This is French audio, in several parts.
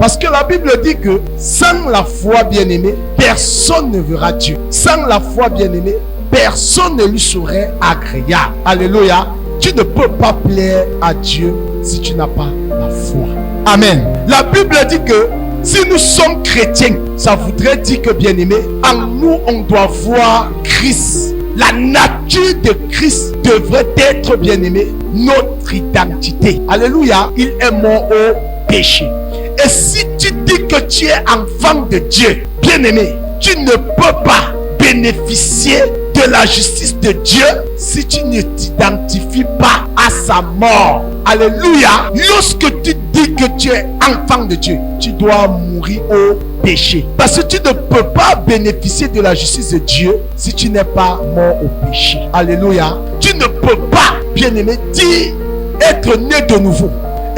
Parce que la Bible dit que sans la foi, bien-aimé, personne ne verra Dieu. Sans la foi, bien-aimé, personne ne lui serait agréable. Alléluia. Tu ne peux pas plaire à Dieu si tu n'as pas la foi. Amen. La Bible dit que si nous sommes chrétiens, ça voudrait dire que, bien-aimé, en nous, on doit voir Christ. La nature de Christ devrait être, bien-aimé, notre identité. Alléluia. Il est mort au péché. Et si tu dis que tu es enfant de Dieu, bien-aimé, tu ne peux pas bénéficier de la justice de Dieu si tu ne t'identifies pas à sa mort. Alléluia. Lorsque tu dis que tu es enfant de Dieu, tu dois mourir au péché. Parce que tu ne peux pas bénéficier de la justice de Dieu si tu n'es pas mort au péché. Alléluia. Tu ne peux pas, bien-aimé, dire être né de nouveau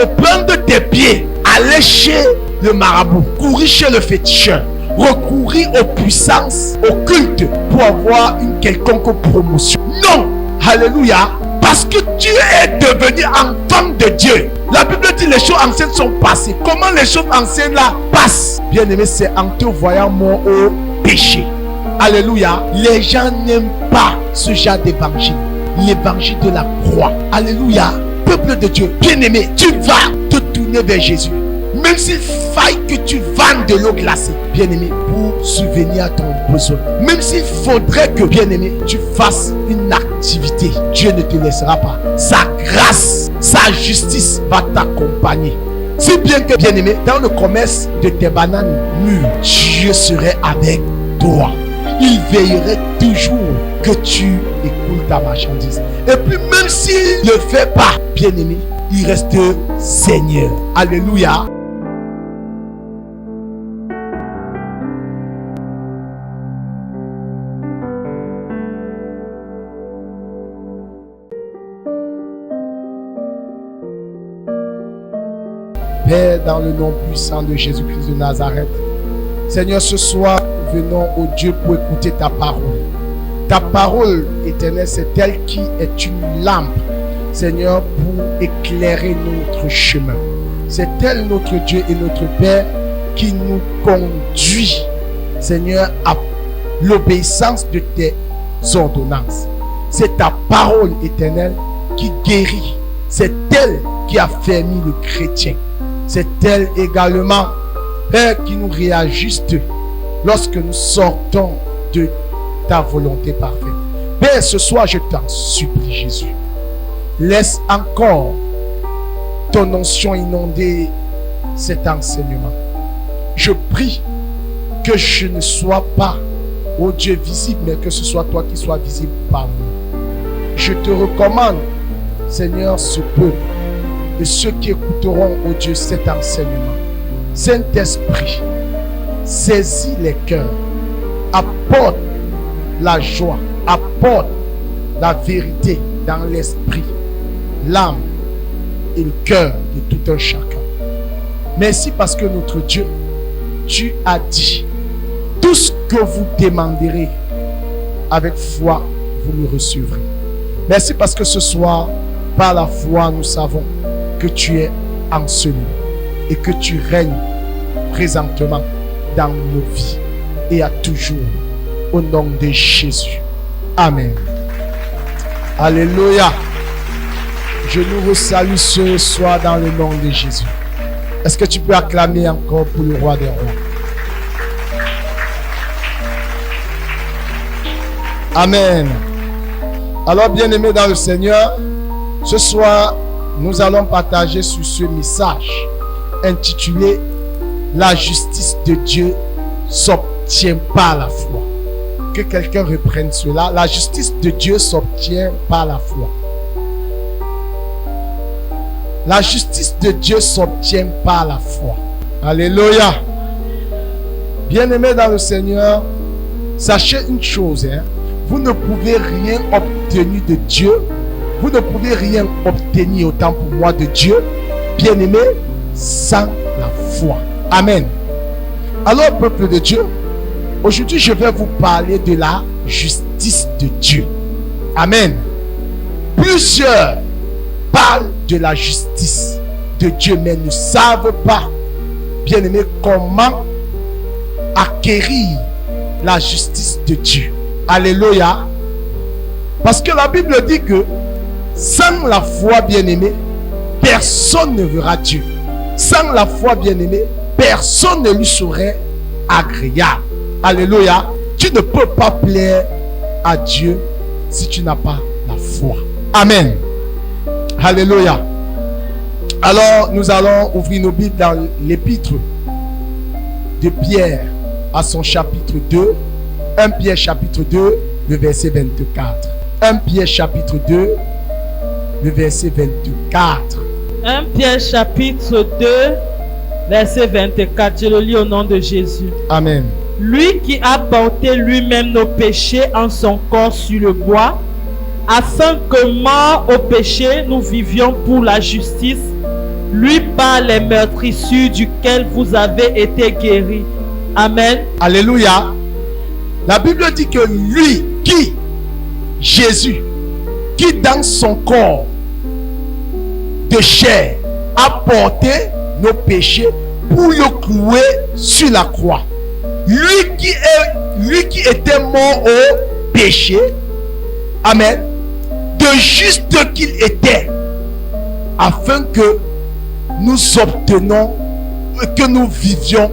et prendre tes pieds, aller chez le marabout, courir chez le féticheur, recourir aux puissances occultes pour avoir une quelconque promotion. Non. Alléluia. Parce que tu es devenu enfant de Dieu. La Bible dit les choses anciennes sont passées. Comment les choses anciennes là passent? Bien aimé, c'est en te voyant mort au péché. Alléluia. Les gens n'aiment pas ce genre d'évangile. L'évangile de la croix. Alléluia. Peuple de Dieu, bien aimé, tu vas te tourner vers Jésus. Même s'il faille que tu vendes de l'eau glacée, bien aimé, pour subvenir à ton besoin. Même s'il faudrait que, bien aimé, tu fasses une activité, Dieu ne te laissera pas. Sa grâce, sa justice va t'accompagner. Si bien que, bien aimé, dans le commerce de tes bananes mûres, Dieu serait avec toi. Il veillerait toujours que tu écoules ta marchandise. Et puis même s'il ne le fait pas, bien aimé, il reste Seigneur. Alléluia. Père, dans le nom puissant de Jésus-Christ de Nazareth, Seigneur, ce soir, venons au Dieu pour écouter ta parole. Ta parole éternelle, c'est elle qui est une lampe, Seigneur, pour éclairer notre chemin. C'est elle, notre Dieu et notre Père, qui nous conduit, Seigneur, à l'obéissance de tes ordonnances. C'est ta parole éternelle qui guérit. C'est elle qui a fermé le chrétien. C'est elle également, Père, qui nous réajuste lorsque nous sortons de ta volonté parfaite. Père, ce soir, je t'en supplie, Jésus. Laisse encore ton onction inonder cet enseignement. Je prie que je ne sois pas, ô Dieu, visible, mais que ce soit toi qui sois visible par moi. Je te recommande, Seigneur, ce peuple et ceux qui écouteront, ô Dieu, cet enseignement. Saint-Esprit, saisis les cœurs, apporte la joie, apporte la vérité dans l'esprit, l'âme et le cœur de tout un chacun. Merci parce que notre Dieu, tu as dit, tout ce que vous demanderez avec foi, vous le recevrez. Merci parce que ce soir, par la foi, nous savons que tu es en ce lieu et que tu règnes présentement dans nos vies et à toujours, au nom de Jésus. Amen. Alléluia. Je nous salue ce soir dans le nom de Jésus. Est-ce que tu peux acclamer encore pour le roi des rois? Amen. Alors, bien-aimés dans le Seigneur, ce soir, nous allons partager sur ce message intitulé « La justice de Dieu s'obtient par la foi ». Que quelqu'un reprenne cela. La justice de Dieu s'obtient par la foi. La justice de Dieu s'obtient par la foi. Alléluia. Bien-aimés dans le Seigneur, sachez une chose, vous ne pouvez rien obtenir de Dieu. Vous ne pouvez rien obtenir autant pour moi de Dieu, bien-aimé, sans la foi. Amen. Alors, peuple de Dieu, aujourd'hui, je vais vous parler de la justice de Dieu. Amen. Plusieurs parlent de la justice de Dieu, mais ne savent pas bien-aimé, comment acquérir la justice de Dieu. Alléluia. Parce que la Bible dit que sans la foi, bien-aimé, personne ne verra Dieu. Sans la foi, bien-aimé, personne ne lui serait agréable. Alléluia. Tu ne peux pas plaire à Dieu si tu n'as pas la foi. Amen. Alléluia. Alors, nous allons ouvrir nos Bibles dans l'épître de Pierre à son chapitre 2. 1 Pierre chapitre 2, le verset 24. 1 Pierre chapitre 2, le verset 24. 1 Pierre chapitre 2, verset 24. Je le lis au nom de Jésus. Amen. Lui qui a porté lui-même nos péchés en son corps sur le bois, afin que morts au péché, nous vivions pour la justice, lui par les meurtrissures duquel vous avez été guéris. Amen. Alléluia. La Bible dit que lui, qui, Jésus, qui dans son corps de chair a porté nos péchés pour le clouer sur la croix. Lui qui était mort au péché, amen, de juste qu'il était, afin que nous obtenions, que nous vivions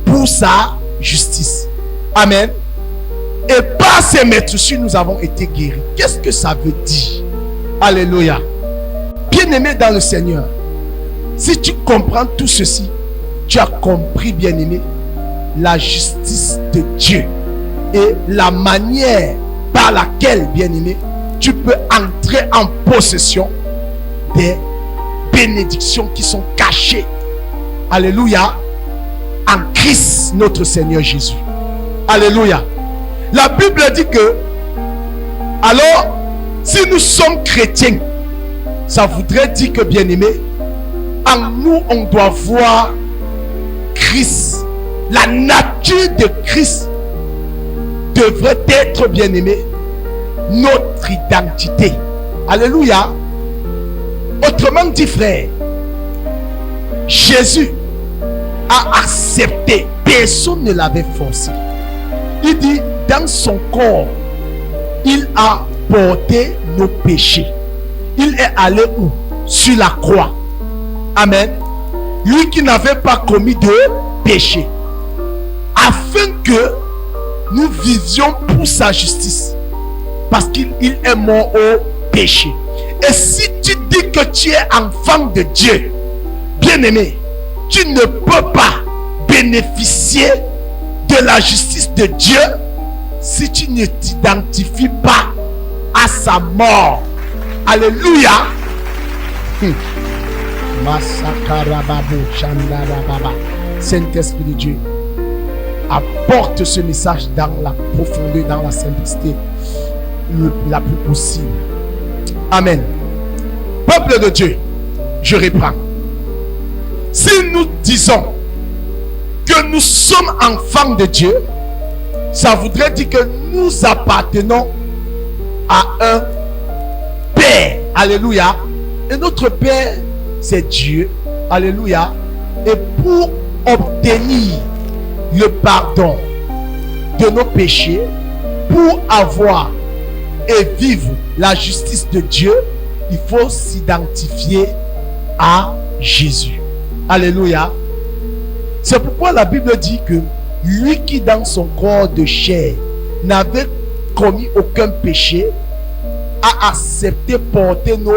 pour sa justice. Amen. Et par ces meurtrissures, nous avons été guéris. Qu'est-ce que ça veut dire? Alléluia. Bien-aimé dans le Seigneur, si tu comprends tout ceci, tu as compris, bien-aimé, la justice de Dieu et la manière par laquelle, bien-aimé, tu peux entrer en possession des bénédictions qui sont cachées. Alléluia. En Christ, notre Seigneur Jésus. Alléluia. La Bible dit que, alors, si nous sommes chrétiens, ça voudrait dire que, bien-aimé, en nous, on doit voir Christ. La nature de Christ devrait être, bien-aimé, notre identité. Alléluia. Autrement dit, frère, Jésus a accepté. Personne ne l'avait forcé. Il dit, dans son corps, il a porté nos péchés. Il est allé où? Sur la croix. Amen. Lui qui n'avait pas commis de péché. Afin que nous vivions pour sa justice. Parce qu'il est mort au péché. Et si tu dis que tu es enfant de Dieu, bien-aimé, tu ne peux pas bénéficier de la justice de Dieu si tu ne t'identifies pas à sa mort. Alléluia. Saint-Esprit de Dieu, apporte ce message dans la profondeur, dans la simplicité la plus possible. Amen. Peuple de Dieu, je reprends. Si nous disons que nous sommes enfants de Dieu, ça voudrait dire que nous appartenons à un Père. Alléluia. Et notre Père, c'est Dieu. Alléluia. Et pour obtenir le pardon de nos péchés, pour avoir et vivre la justice de Dieu, il faut s'identifier à Jésus. Alléluia. C'est pourquoi la Bible dit que lui qui dans son corps de chair n'avait commis aucun péché a accepté porter nos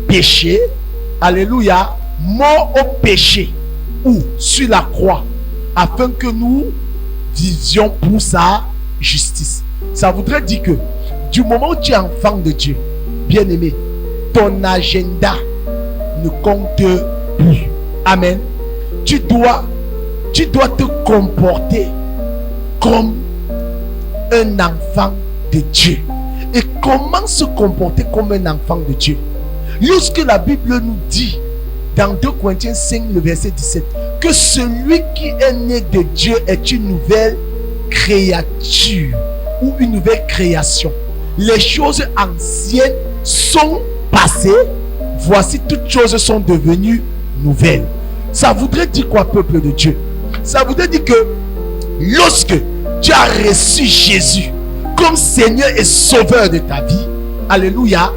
péchés. Alléluia. Mort au péché ou sur la croix afin que nous vivions pour sa justice. Ça voudrait dire que du moment où tu es enfant de Dieu, bien-aimé, ton agenda ne compte plus. Amen. Tu dois te comporter comme un enfant de Dieu. Et comment se comporter comme un enfant de Dieu? Lorsque la Bible nous dit dans 2 Corinthiens 5, le verset 17, que celui qui est né de Dieu est une nouvelle créature ou une nouvelle création. Les choses anciennes sont passées, voici toutes choses sont devenues nouvelles. Ça voudrait dire quoi, peuple de Dieu? Ça voudrait dire que lorsque tu as reçu Jésus comme Seigneur et Sauveur de ta vie, alléluia,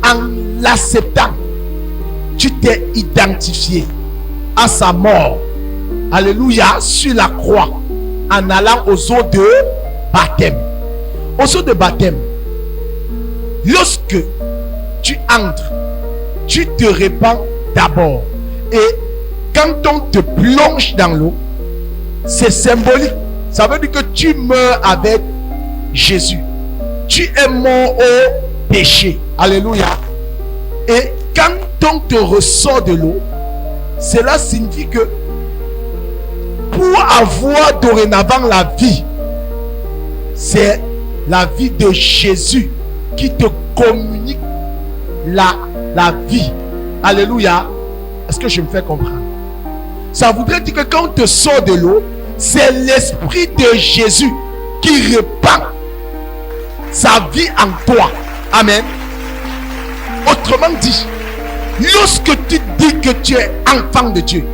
en l'acceptant, tu t'es identifié à sa mort, alléluia, sur la croix, en allant aux eaux de baptême. Aux eaux de baptême, lorsque tu entres, tu te répands d'abord. Et quand on te plonge dans l'eau, c'est symbolique. Ça veut dire que tu meurs avec Jésus. Tu es mort au péché. Alléluia. Et quand on te ressort de l'eau, cela signifie que pour avoir dorénavant la vie, c'est la vie de Jésus qui te communique la vie. Alléluia. Est-ce que je me fais comprendre? Ça voudrait dire que quand on te sort de l'eau, c'est l'Esprit de Jésus qui répand sa vie en toi. Amen. Autrement dit, lorsque tu dis que tu es enfant de Dieu,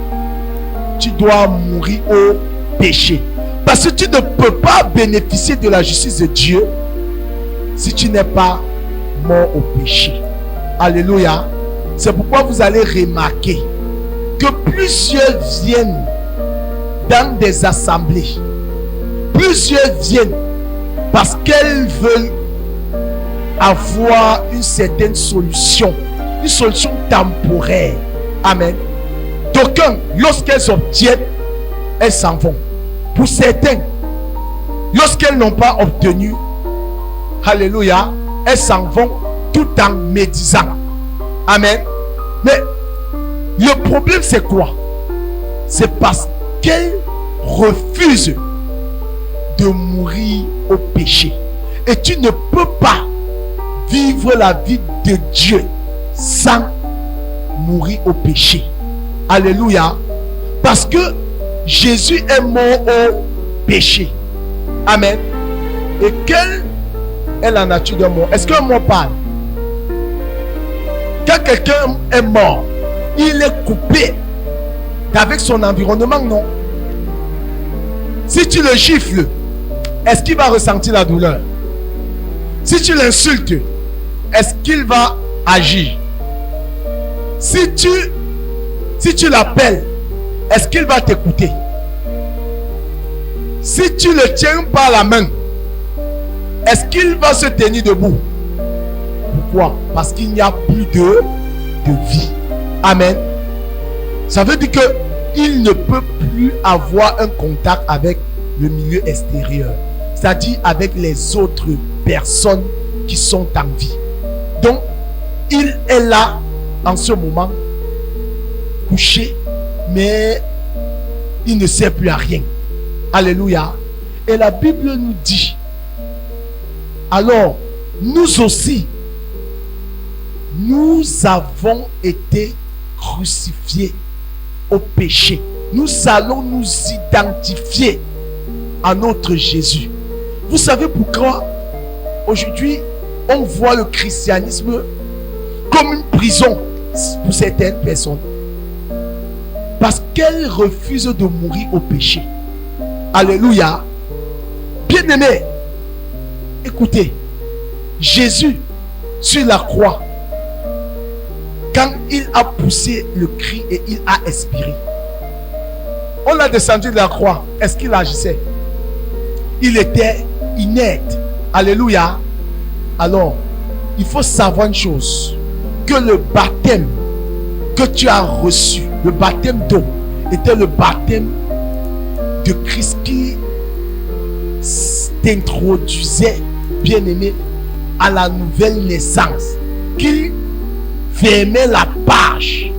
tu dois mourir au péché. Parce que tu ne peux pas bénéficier de la justice de Dieu si tu n'es pas mort au péché. Alléluia. C'est pourquoi vous allez remarquer que plusieurs viennent dans des assemblées. Plusieurs viennent parce qu'elles veulent avoir une certaine solution. Une solution temporaire. Amen. D'aucuns, lorsqu'elles obtiennent, elles s'en vont. Pour certains, lorsqu'elles n'ont pas obtenu, alléluia, elles s'en vont tout en médisant. Amen. Mais le problème c'est quoi? C'est parce qu'elles refusent de mourir au péché. Et tu ne peux pas vivre la vie de Dieu sans mourir au péché. Alléluia. Parce que Jésus est mort au péché. Amen. Et quelle est la nature d'un mort? Est-ce qu'un mort parle? Quand quelqu'un est mort, il est coupé avec son environnement, non? Si tu le gifles, est-ce qu'il va ressentir la douleur? Si tu l'insultes, est-ce qu'il va agir? Si tu l'appelles, est-ce qu'il va t'écouter? Si tu le tiens par la main, est-ce qu'il va se tenir debout? Pourquoi? Parce qu'il n'y a plus de vie. Amen. Ça veut dire qu'il ne peut plus avoir un contact avec le milieu extérieur, c'est-à-dire avec les autres personnes qui sont en vie. Donc, il est là en ce moment, couché, mais il ne sert plus à rien. Alléluia. Et la Bible nous dit, alors, nous aussi, nous avons été crucifiés au péché. Nous allons nous identifier à notre Jésus. Vous savez pourquoi aujourd'hui on voit le christianisme comme une prison pour certaines personnes? Parce qu'elles refusent de mourir au péché. Alléluia. Bien-aimés, écoutez, Jésus sur la croix, quand il a poussé le cri et il a expiré, on l'a descendu de la croix. Est-ce qu'il agissait? Il était inerte. Alléluia. Alors, il faut savoir une chose, que le baptême que tu as reçu, le baptême d'eau, était le baptême de Christ qui t'introduisait, bien-aimé, à la nouvelle naissance, qui fermait la page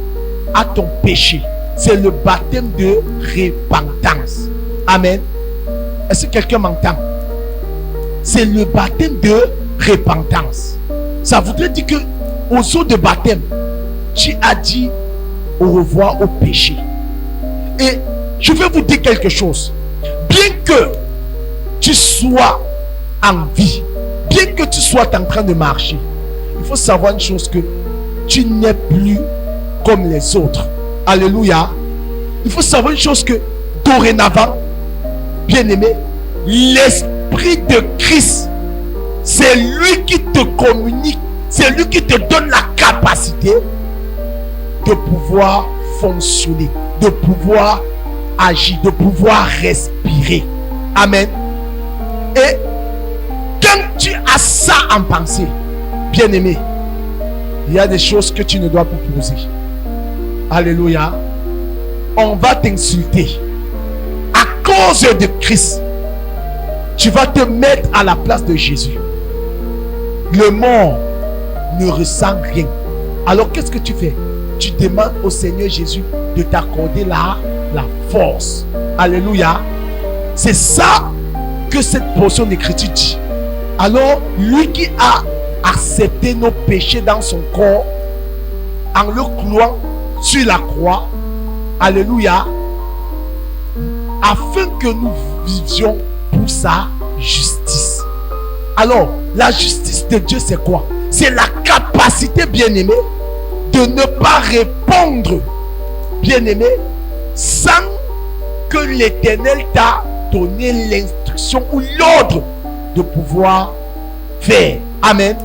à ton péché. C'est le baptême de repentance. Amen. Est-ce que quelqu'un m'entend? C'est le baptême de repentance. Ça voudrait dire que aux eaux de baptême, tu as dit au revoir au péché. Et je vais vous dire quelque chose. Bien que tu sois en vie, bien que tu sois en train de marcher, il faut savoir une chose, que tu n'es plus comme les autres. Alléluia. Il faut savoir une chose que dorénavant, bien-aimé, l'Esprit de Christ, c'est lui qui te communique, c'est lui qui te donne la capacité de pouvoir fonctionner, de pouvoir agir, de pouvoir respirer. Amen. Et quand tu as ça en pensée, bien-aimé, il y a des choses que tu ne dois pas poser. Alléluia. On va t'insulter. À cause de Christ, tu vas te mettre à la place de Jésus. Le mort ne ressent rien. Alors qu'est-ce que tu fais? Tu demandes au Seigneur Jésus de t'accorder la force. Alléluia. C'est ça que cette portion d'écriture dit. Alors, lui qui a accepté nos péchés dans son corps, en le clouant sur la croix, alléluia, afin que nous vivions pour sa justice. Alors, la justice de Dieu, c'est quoi? C'est la capacité, bien-aimé, de ne pas répondre, bien-aimé, sans que l'Éternel t'a donné l'instruction ou l'ordre de pouvoir faire. Amen.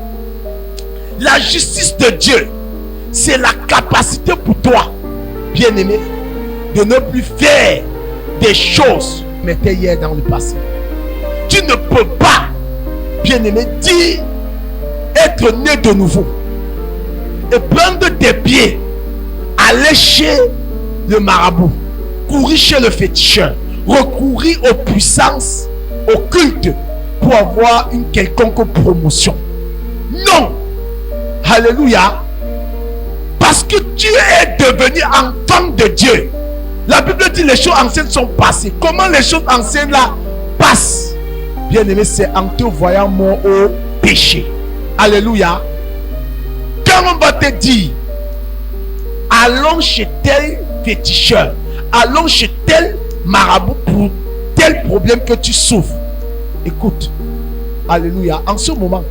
La justice de Dieu, c'est la capacité pour toi, bien-aimé, de ne plus faire des choses que tu mettais hier dans le passé. Tu ne peux pas, bien-aimé, dire être né de nouveau et prendre tes pieds, aller chez le marabout, courir chez le féticheur, recourir aux puissances occultes pour avoir une quelconque promotion. Non. Alléluia. Parce que tu es devenu enfant de Dieu. La Bible dit les choses anciennes sont passées. Comment les choses anciennes là passent? Bien aimé, c'est en te voyant mort au péché. Alléluia. Quand on va te dire, allons chez tel féticheur, allons chez tel marabout pour tel problème que tu souffres. Écoute, alléluia, en ce moment,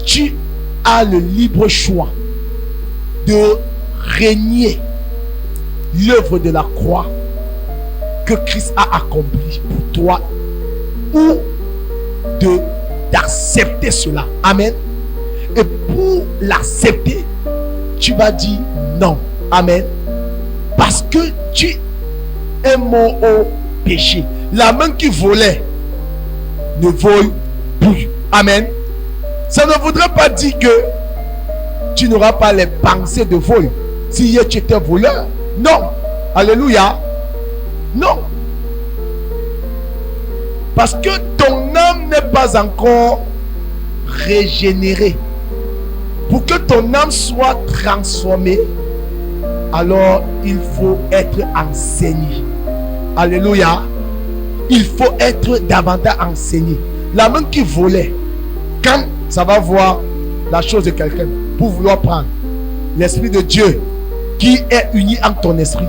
tu as le libre choix de régner l'œuvre de la croix que Christ a accomplie pour toi ou d'accepter cela. Amen. Et pour l'accepter, tu vas dire non. Amen. Parce que tu es mort au péché. La main qui volait ne vole plus. Amen. Ça ne voudrait pas dire que tu n'auras pas les pensées de vol. Si hier tu étais voleur. Non. Alléluia. Non. Parce que ton âme n'est pas encore régénérée. Pour que ton âme soit transformée, alors il faut être enseigné. Alléluia. Il faut être davantage enseigné. La main qui volait, quand ça va voir la chose de quelqu'un pour vouloir prendre, l'Esprit de Dieu qui est uni en ton esprit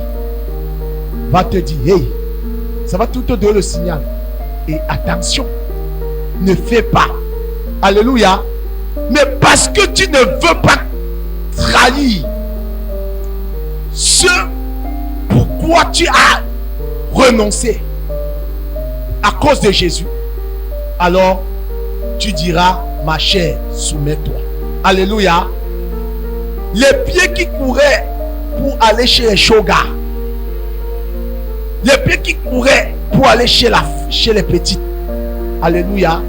va te dire, hey, ça va tout te donner le signal. Et attention, ne fais pas. Alléluia. Mais parce que tu ne veux pas trahir ce pourquoi tu as renoncé à cause de Jésus, alors tu diras, ma chère, soumets-toi. Alléluia. Les pieds qui couraient pour aller chez les shogas, les pieds qui couraient pour aller chez les petites, alléluia,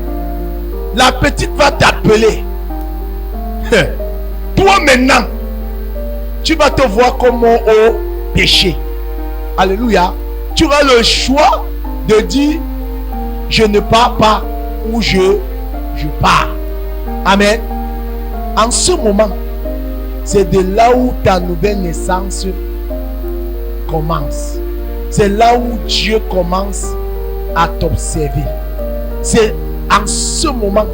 la petite va t'appeler. Toi maintenant, tu vas te voir comme au péché. Alléluia. Tu auras le choix de dire, je ne pars pas ou je pars. Amen. En ce moment, c'est de là où ta nouvelle naissance commence. C'est là où Dieu commence à t'observer. C'est en ce moment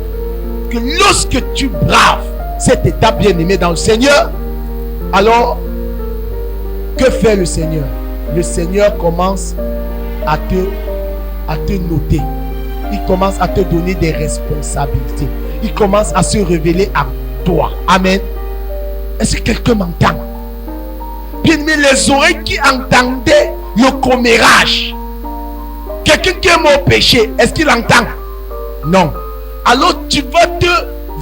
que lorsque tu braves cette étape bien-aimée dans le Seigneur, alors que fait le Seigneur? Le Seigneur commence à te noter. Il commence à te donner des responsabilités. Il commence à se révéler à toi. Amen. Est-ce que quelqu'un m'entend? Bien-aimé, les oreilles qui entendaient le commérage. Quelqu'un qui est mort au péché, est-ce qu'il entend? Non. Alors tu vas te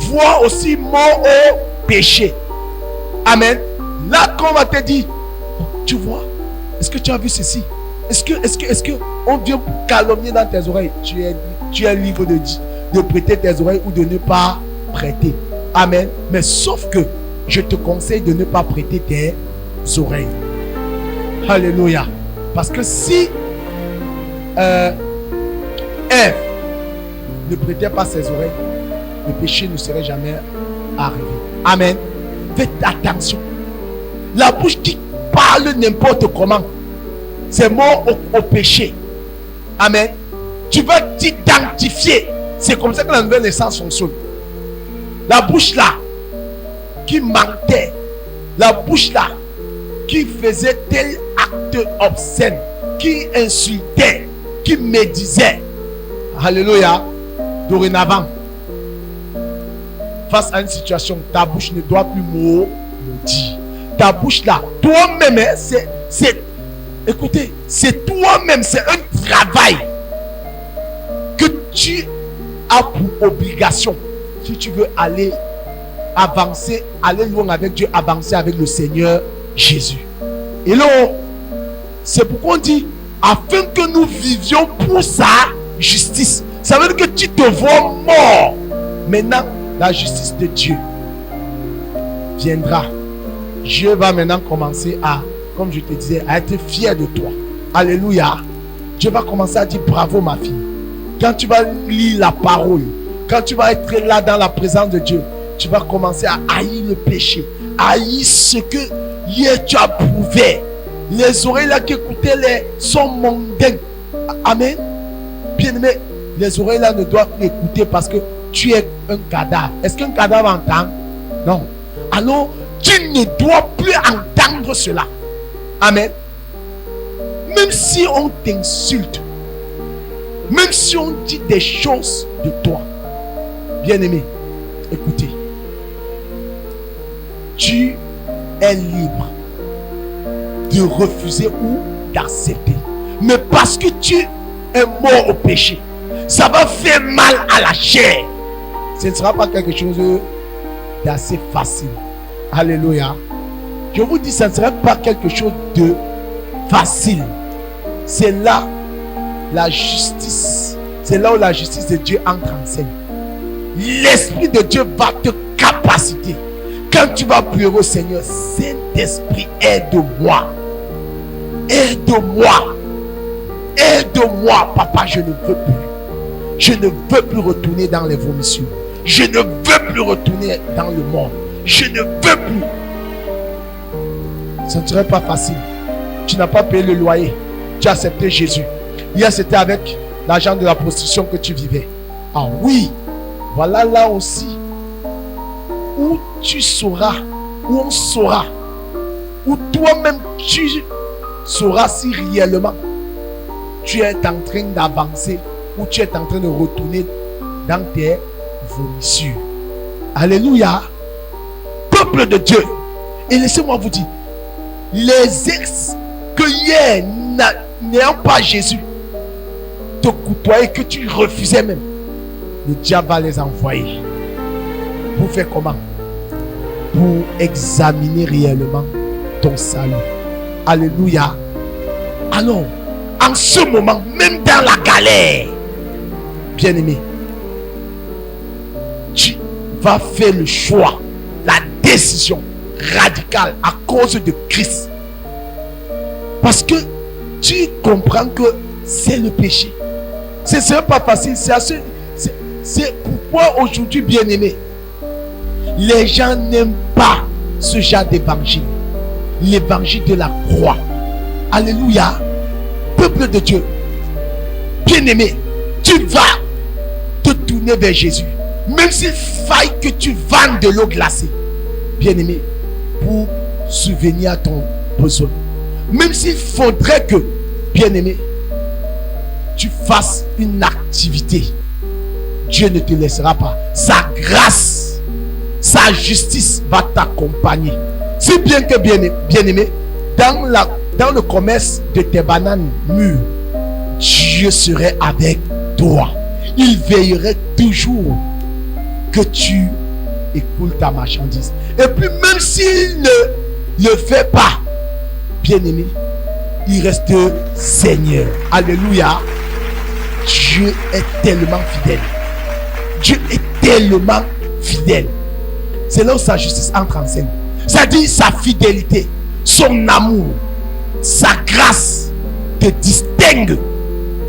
voir aussi mort au péché. Amen. Là, quand on va te dire, oh, tu vois, est-ce que tu as vu ceci? Est-ce que on vient pour calomnier dans tes oreilles? Tu es libre de prêter tes oreilles ou de ne pas prêter. Amen. Mais sauf que je te conseille de ne pas prêter tes oreilles. Alléluia. Parce que si Ève ne prêtait pas ses oreilles, le péché ne serait jamais arrivé. Amen. Faites attention. La bouche qui parle n'importe comment, c'est mort au péché. Amen. Tu vas t'identifier. C'est comme ça que la nouvelle naissance fonctionne. La bouche là qui mentait, la bouche là qui faisait tel acte obscène, qui insultait, qui médisait. Alléluia. Dorénavant, face à une situation, ta bouche ne doit plus maudire. Ta bouche là, toi-même, écoutez, c'est toi-même, c'est un travail que tu as pour obligation. Si tu veux aller avancer, aller loin avec Dieu, avancer avec le Seigneur Jésus. Et là, c'est pourquoi on dit, afin que nous vivions pour sa justice. Ça veut dire que tu te vois mort. Maintenant, la justice de Dieu viendra. Dieu va maintenant commencer à, comme je te disais, à être fier de toi. Alléluia. Dieu va commencer à dire bravo ma fille. Quand tu vas lire la parole, quand tu vas être là dans la présence de Dieu, tu vas commencer à haïr le péché, haïr ce que hier tu as prouvé. Les oreilles là qui écoutaient les sons mondains. Amen. Bien-aimé, les oreilles là ne doivent plus écouter parce que tu es un cadavre. Est-ce qu'un cadavre entend? Non. Alors, tu ne dois plus entendre cela. Amen. Même si on t'insulte, même si on dit des choses de toi, bien-aimé, écoutez, tu es libre de refuser ou d'accepter. Mais parce que tu es mort au péché, ça va faire mal à la chair. Ce ne sera pas quelque chose d'assez facile. Alléluia. Je vous dis, ça ne sera pas quelque chose de facile. C'est là la justice. C'est là où la justice de Dieu entre en scène. L'Esprit de Dieu va te capaciter. Quand tu vas prier au Seigneur, Saint-Esprit, aide-moi. Aide-moi. Aide-moi, papa, je ne veux plus. Je ne veux plus retourner dans les vomissures. Je ne veux plus retourner dans le monde. Je ne veux plus. Ce ne serait pas facile. Tu n'as pas payé le loyer. Tu as accepté Jésus. Hier, c'était avec l'argent de la prostitution que tu vivais. Ah oui. Voilà là aussi où tu sauras, où on saura, où toi-même tu sauras si réellement tu es en train d'avancer ou tu es en train de retourner dans tes vomissures. Alléluia. Peuple de Dieu. Et laissez-moi vous dire, les ex que hier n'ayant pas Jésus te côtoyaient, que tu refusais même, le diable va les envoyer. Pour faire comment? Pour examiner réellement ton salut. Alléluia. Alors, en ce moment, même dans la galère, bien-aimé, tu vas faire le choix, la décision radicale à cause de Christ. Parce que tu comprends que c'est le péché. Ce n'est pas facile. C'est pourquoi aujourd'hui, bien-aimé, les gens n'aiment pas ce genre d'évangile. L'évangile de la croix. Alléluia. Peuple de Dieu, bien-aimé, tu vas te tourner vers Jésus. Même s'il faille que tu vendes de l'eau glacée, bien-aimé, pour subvenir à ton besoin. Même s'il faudrait que, bien-aimé, tu fasses une activité, Dieu ne te laissera pas. Sa grâce, sa justice va t'accompagner. Si bien que, bien-aimé, dans le commerce de tes bananes mûres, Dieu serait avec toi. Il veillerait toujours que tu écoules ta marchandise. Et puis même s'il ne le fait pas, bien-aimé, il reste Seigneur. Alléluia. Dieu est tellement fidèle. Dieu est tellement fidèle. C'est là où sa justice entre en scène. C'est-à-dire sa fidélité, son amour, sa grâce te distingue.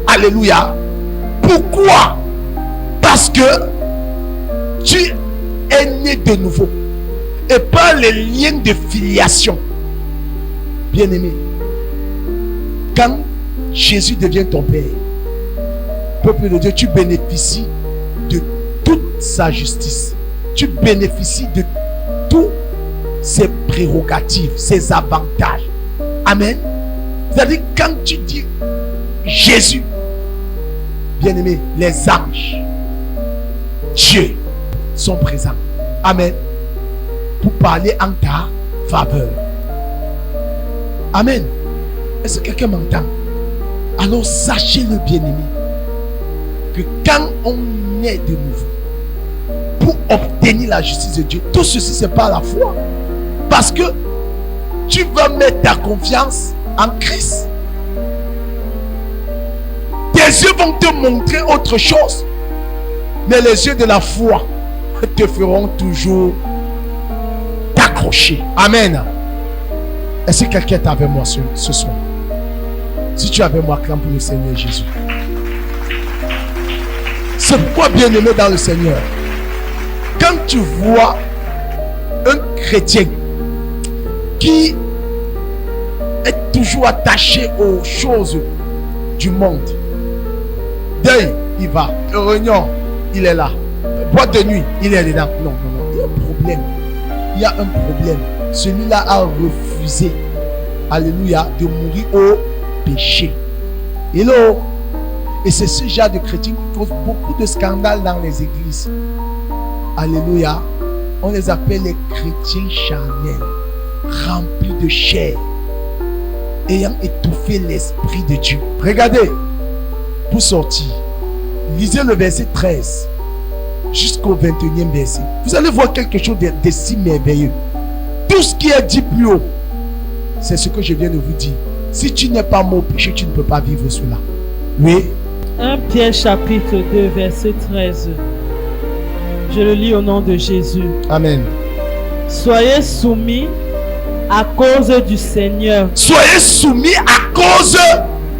Alléluia. Pourquoi? Parce que tu es né de nouveau. Et par les liens de filiation. Bien-aimé, quand Jésus devient ton Père, peuple de Dieu, tu bénéficies de toute sa justice. Tu bénéficies de tous ses prérogatives, ses avantages. Amen. C'est-à-dire, quand tu dis Jésus, bien-aimé, les anges, Dieu sont présents. Amen. Pour parler en ta faveur. Amen. Est-ce que quelqu'un m'entend? Alors sachez-le, bien-aimé, que quand on est de nouveau, pour obtenir la justice de Dieu, tout ceci c'est par la foi. Parce que tu vas mettre ta confiance en Christ. Tes yeux vont te montrer autre chose, mais les yeux de la foi te feront toujours t'accrocher. Amen. Est-ce que quelqu'un est avec moi ce soir? Si tu es avec moi, clame pour le Seigneur Jésus. C'est pourquoi, bien-aimé dans le Seigneur, quand tu vois un chrétien qui est toujours attaché aux choses du monde, deuil, il va. Réunion, il est là. Boîte de nuit, il est dedans. Non. Il y a un problème. Il y a un problème. Celui-là a refusé, alléluia, de mourir au péché. Hello. Et c'est ce genre de chrétiens qui cause beaucoup de scandales dans les églises. Alléluia. On les appelle les chrétiens charnels, remplis de chair, ayant étouffé l'esprit de Dieu. Regardez, pour sortir, lisez le verset 13 jusqu'au 21e verset. Vous allez voir quelque chose de si merveilleux. Tout ce qui est dit plus haut, c'est ce que je viens de vous dire. Si tu n'es pas mort au péché, tu ne peux pas vivre cela. Oui. 1 Pierre chapitre 2 verset 13. Je le lis au nom de Jésus. Amen. Soyez soumis à cause du Seigneur. Soyez soumis à cause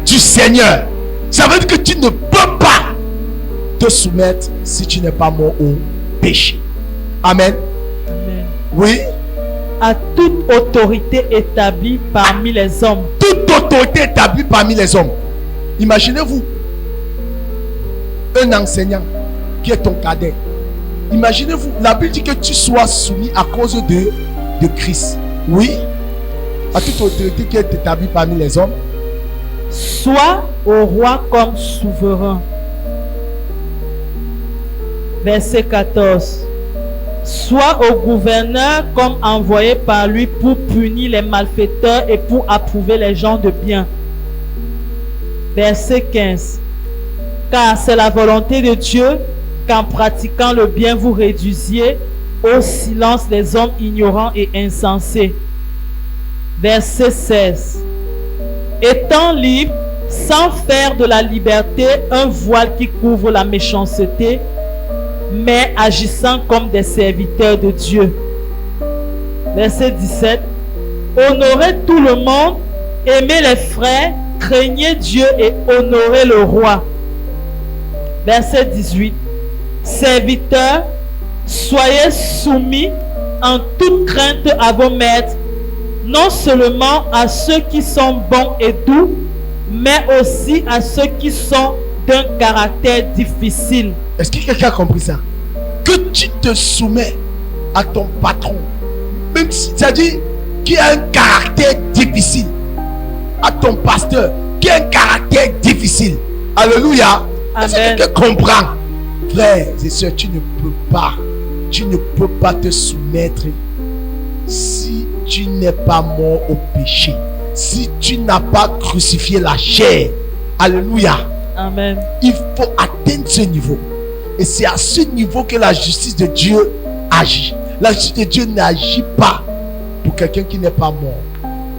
du Seigneur. Ça veut dire que tu ne peux pas te soumettre si tu n'es pas mort au péché. Amen. Amen. Oui. À toute autorité établie parmi les hommes. Toute autorité établie parmi les hommes. Imaginez-vous un enseignant qui est ton cadet. Imaginez-vous, la Bible dit que tu sois soumis à cause de Christ. Oui. À toute autorité qui est établie parmi les hommes. Sois au roi comme souverain. Verset 14. Sois au gouverneur comme envoyé par lui pour punir les malfaiteurs et pour approuver les gens de bien. Verset 15. Car c'est la volonté de Dieu qu'en pratiquant le bien vous réduisiez au silence les hommes ignorants et insensés. Verset 16. Étant libres, sans faire de la liberté un voile qui couvre la méchanceté, mais agissant comme des serviteurs de Dieu. Verset 17. Honorez tout le monde, aimez les frères, craignez Dieu et honorez le roi. Verset 18. Serviteurs, soyez soumis en toute crainte à vos maîtres, non seulement à ceux qui sont bons et doux, mais aussi à ceux qui sont d'un caractère difficile. Est-ce que quelqu'un a compris ça? Que tu te soumets à ton patron, même si, c'est-à-dire qui a un caractère difficile, à ton pasteur qui a un caractère difficile. Alléluia. Est-ce que quelqu'un comprend? Frères et sœurs, tu ne peux pas te soumettre si tu n'es pas mort au péché. si tu n'as pas crucifié la chair. Alléluia. Amen. Il faut atteindre ce niveau. Et c'est à ce niveau que la justice de Dieu agit. La justice de Dieu n'agit pas pour quelqu'un qui n'est pas mort.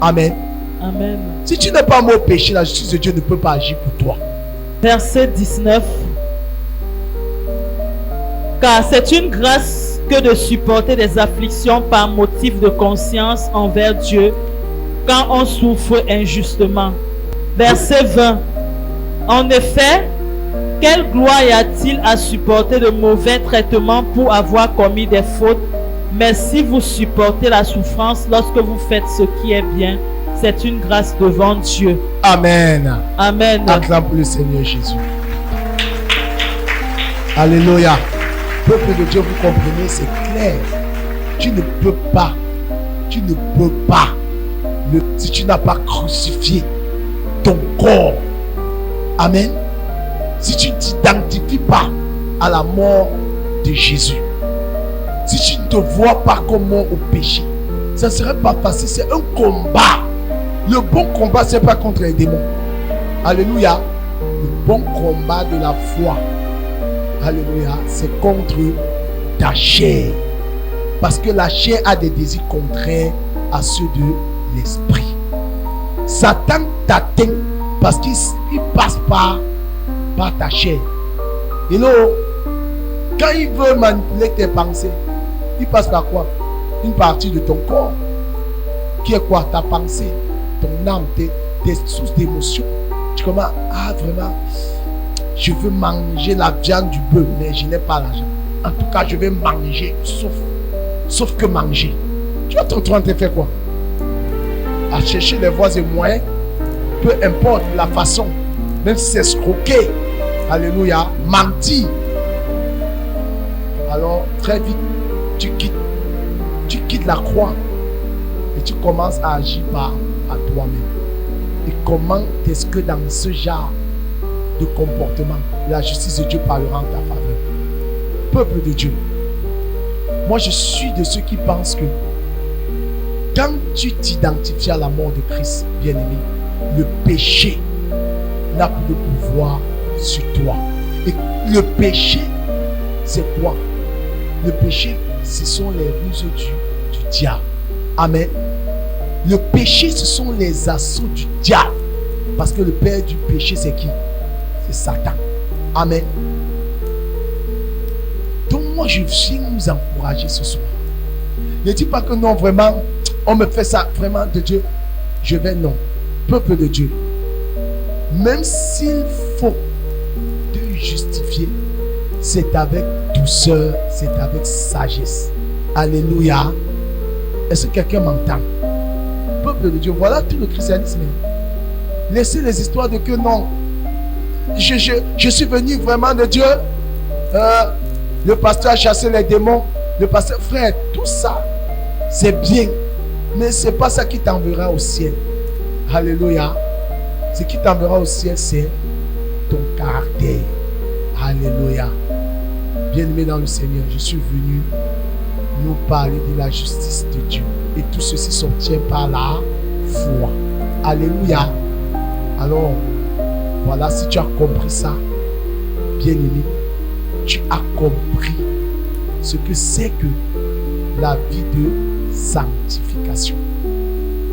Amen. Amen. Si tu n'es pas mort au péché, la justice de Dieu ne peut pas agir pour toi. Verset 19. Car c'est une grâce que de supporter des afflictions par motif de conscience envers Dieu quand on souffre injustement. Verset 20. En effet, quelle gloire y a-t-il à supporter de mauvais traitements pour avoir commis des fautes? Mais si vous supportez la souffrance lorsque vous faites ce qui est bien, c'est une grâce devant Dieu. Amen. Amen. Acclame pour le Seigneur Jésus. Alléluia. Peuple de Dieu, vous comprenez, c'est clair. Tu ne peux pas, si tu n'as pas crucifié ton corps. Amen. Si tu ne t'identifies pas à la mort de Jésus, si tu ne te vois pas comme mort au péché, ça ne serait pas facile. C'est un combat. Le bon combat, ce n'est pas contre les démons. Alléluia. Le bon combat de la foi, alléluia, c'est contre ta chair. Parce que la chair a des désirs contraires à ceux de l'esprit. Satan t'atteint parce qu'il passe par ta chair. Et là, quand il veut manipuler tes pensées, il passe par quoi? Une partie de ton corps. Qui est quoi? Ta pensée, ton âme, tes sources d'émotions. Tu commences, vraiment, je veux manger la viande du bœuf, mais je n'ai pas l'argent. En tout cas, je vais manger, sauf que manger. Tu vas te retrouver en train de faire quoi? À chercher les voies et moyens, peu importe la façon, même si c'est escroquer, alléluia, mentir. Alors, très vite, tu quittes la croix et tu commences à agir à toi-même. Et comment est-ce que dans ce genre de comportement, la justice de Dieu parlera en ta faveur? Peuple de Dieu, moi je suis de ceux qui pensent que quand tu t'identifies à la mort de Christ, bien-aimé, le péché n'a plus de pouvoir sur toi. Et le péché, c'est quoi? Le péché, ce sont les ruses du diable. Amen. Le péché, ce sont les assauts du diable. Parce que le père du péché, c'est qui? C'est Satan. Amen. Donc moi, je viens nous encourager ce soir. Ne dis pas que non, vraiment, on me fait ça, vraiment, de Dieu. Je vais, non. Peuple de Dieu, même s'il faut te justifier, c'est avec douceur, c'est avec sagesse. Alléluia. Est-ce que quelqu'un m'entend? Peuple de Dieu, voilà tout le christianisme. Laissez les histoires de que non, je suis venu vraiment de Dieu. Le pasteur a chassé les démons. Le pasteur, frère, tout ça, c'est bien. Mais ce n'est pas ça qui t'enverra au ciel. Alléluia. Ce qui t'enverra au ciel, c'est ton caractère. Alléluia. Bien-aimé dans le Seigneur, je suis venu nous parler de la justice de Dieu. Et tout ceci s'obtient par la foi. Alléluia. Alors, voilà, si tu as compris ça, bien-aimé, tu as compris ce que c'est que la vie de sanctification.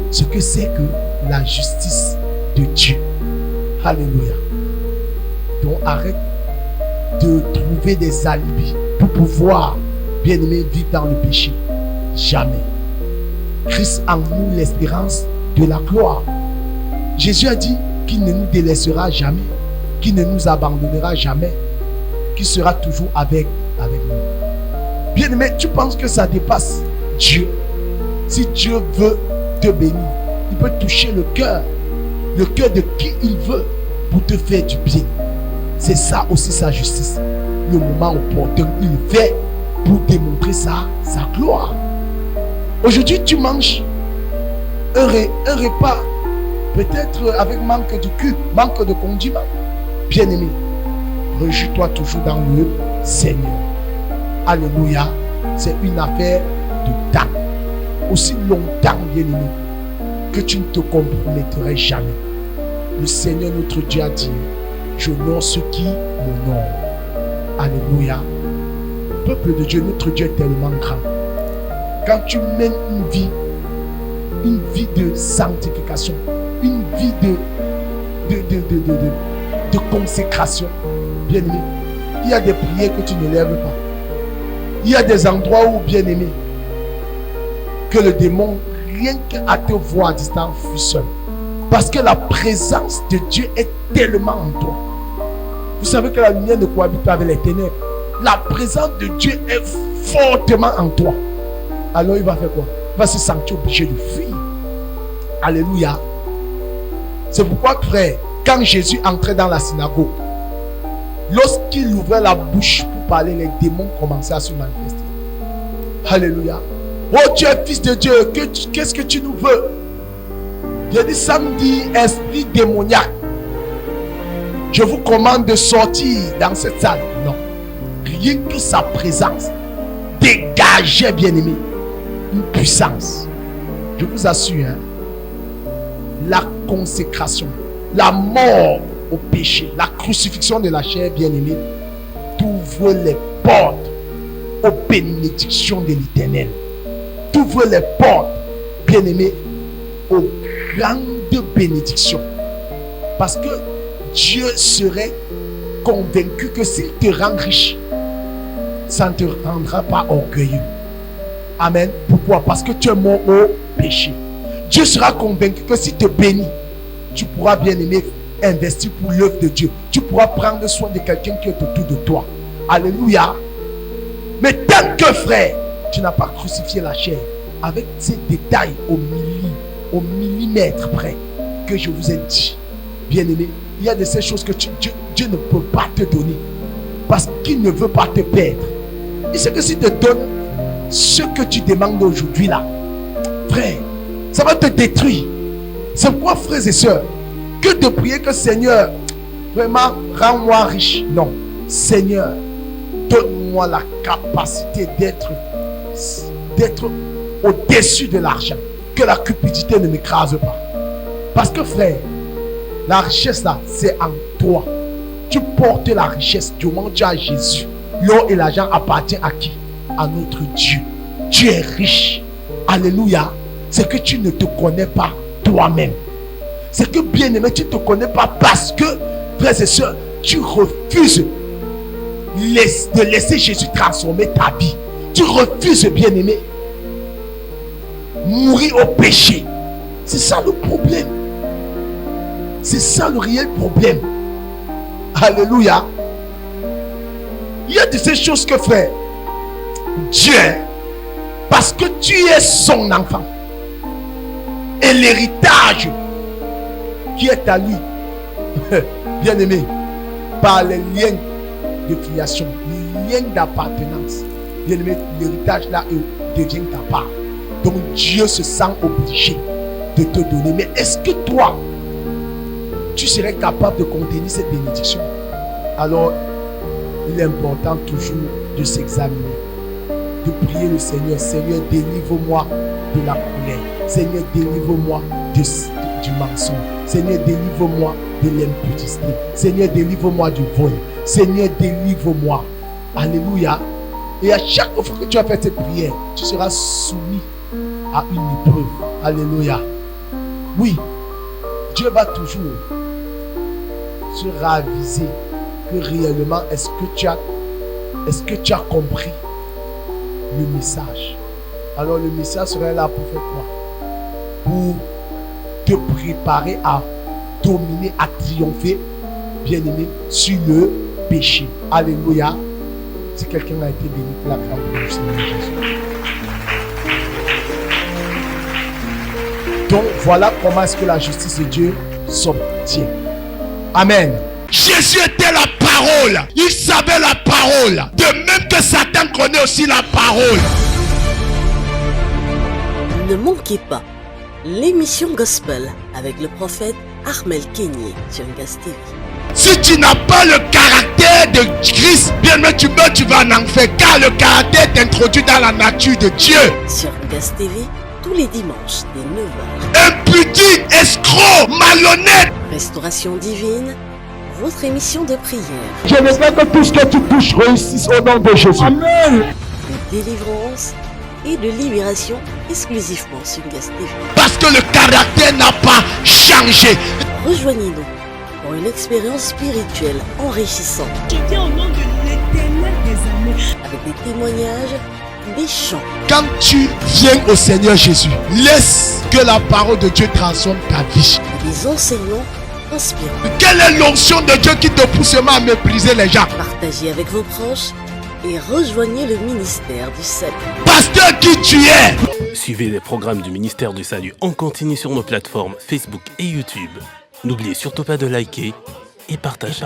Ce que c'est que la justice de Dieu. Alléluia. Donc arrête de trouver des alibis pour pouvoir, bien-aimé, vivre dans le péché. Jamais. Christ en nous l'espérance de la gloire. Jésus a dit qu'il ne nous délaissera jamais, qu'il ne nous abandonnera jamais, qu'il sera toujours avec nous. Bien-aimé, tu penses que ça dépasse Dieu? Si Dieu veut te bénir, il peut toucher le cœur de qui il veut pour te faire du bien. C'est ça aussi sa justice. Le moment opportun, il fait pour démontrer sa gloire. Aujourd'hui, tu manges un repas, peut-être avec manque de cul, manque de condiments. Bien-aimé, réjouis-toi toujours dans le Seigneur. Alléluia. C'est une affaire de temps. Aussi longtemps, bien-aimé, que tu ne te compromettrais jamais. Le Seigneur notre Dieu a dit, j'honore ceux qui m'honorent. Alléluia. Peuple de Dieu, notre Dieu est tellement grand. Quand tu mènes une vie de sanctification, une vie de consécration, bien aimé, il y a des prières que tu ne lèves pas. Il y a des endroits où, bien aimé, que le démon, rien qu'à te voir à distance, frissonne. Parce que la présence de Dieu est tellement en toi. Vous savez que la lumière ne cohabite pas avec les ténèbres. La présence de Dieu est fortement en toi. Alors il va faire quoi? Il va se sentir obligé de fuir. Alléluia. C'est pourquoi, frère, quand Jésus entrait dans la synagogue, lorsqu'il ouvrait la bouche pour parler, les démons commençaient à se manifester. Alléluia. Oh, tu es fils de Dieu, qu'est-ce que tu nous veux? J'ai dit samedi, esprit démoniaque, je vous commande de sortir dans cette salle. Non. Rien que sa présence dégageait, bien-aimé, une puissance. Je vous assure, hein, la consécration, la mort au péché, la crucifixion de la chair, bien-aimé, t'ouvre les portes aux bénédictions de l'Éternel. T'ouvre les portes, bien-aimé, aux grandes bénédictions. Parce que Dieu serait convaincu que s'il te rend riche, ça ne te rendra pas orgueilleux. Amen. Pourquoi? Parce que tu es mort au péché. Dieu sera convaincu que s'il te bénit, tu pourras, bien aimer, investir pour l'œuvre de Dieu. Tu pourras prendre soin de quelqu'un qui est autour de toi. Alléluia. Mais tant que, frère, tu n'as pas crucifié la chair avec ces détails au millimètre près que je vous ai dit, bien aimé, il y a de ces choses que Dieu ne peut pas te donner parce qu'il ne veut pas te perdre. Il sait que s'il te donne ce que tu demandes aujourd'hui là, frère, ça va te détruire. C'est pourquoi, frères et sœurs, que de prier que Seigneur, vraiment, rends-moi riche. Non, Seigneur, donne-moi la capacité d'être au-dessus de l'argent. Que la cupidité ne m'écrase pas. Parce que, frère, la richesse là, c'est en toi. Tu portes la richesse du moment où tu as Jésus. L'or et l'argent appartiennent à qui? À notre Dieu. Tu es riche. Alléluia. C'est que tu ne te connais pas toi-même. C'est que, bien aimé, tu ne te connais pas parce que, frères et sœurs, tu refuses de laisser Jésus transformer ta vie. Tu refuses, bien aimé, mourir au péché. C'est ça le problème. C'est ça le réel problème. Alléluia. Il y a de ces choses que, frère, Dieu, parce que tu es son enfant, et l'héritage qui est à lui, bien aimé, par les liens de filiation, les liens d'appartenance, bien aimé, l'héritage là devient ta part. Donc Dieu se sent obligé de te donner. Mais est-ce que toi, tu serais capable de contenir cette bénédiction? Alors, il est important toujours de s'examiner, de prier le Seigneur. Seigneur, délivre-moi de la colère. Seigneur, délivre-moi du mensonge. Seigneur, délivre-moi de l'impudicité. Seigneur, délivre-moi du vol. Seigneur, délivre-moi. Alléluia. Et à chaque fois que tu as fait cette prière, tu seras soumis à une épreuve. Alléluia. Oui, Dieu va toujours se raviser que réellement est-ce que tu as compris le message. Alors le message serait là pour faire quoi? Pour te préparer à dominer, à triompher, bien aimé, sur le péché. Alléluia. Si quelqu'un a été béni, pour la grâce du Seigneur Jésus. Donc voilà comment est-ce que la justice de Dieu s'obtient. Amen. Jésus était la parole. Il savait la parole. De même que Satan connaît aussi la parole. Ne manquez pas l'émission Gospel avec le prophète Armel Kenyé sur Gas TV. Si tu n'as pas le caractère de Christ, bien mais tu meurs, tu vas en enfer. Car le caractère est introduit dans la nature de Dieu. Sur Gas TV, tous les dimanches dès 9h. pudique, escroc, malhonnête. Restauration divine, votre émission de prière. Je veux que tout ce que tu touches réussisse au nom de Jésus. Amen. De délivrance et de libération exclusivement sur Gas TV. Parce que le caractère n'a pas changé. Rejoignez-nous pour une expérience spirituelle enrichissante. Je dis au nom de l'Éternel des armées. Avec des témoignages, des chants. Quand tu viens au Seigneur Jésus, laisse que la parole de Dieu transforme ta vie. Et des enseignements inspirants. Quelle est l'onction de Dieu qui te pousse à mépriser les gens? Partagez avec vos proches et rejoignez le ministère du Salut. Pasteur qui tu es. Suivez les programmes du ministère du Salut en continu sur nos plateformes Facebook et YouTube. N'oubliez surtout pas de liker et partager.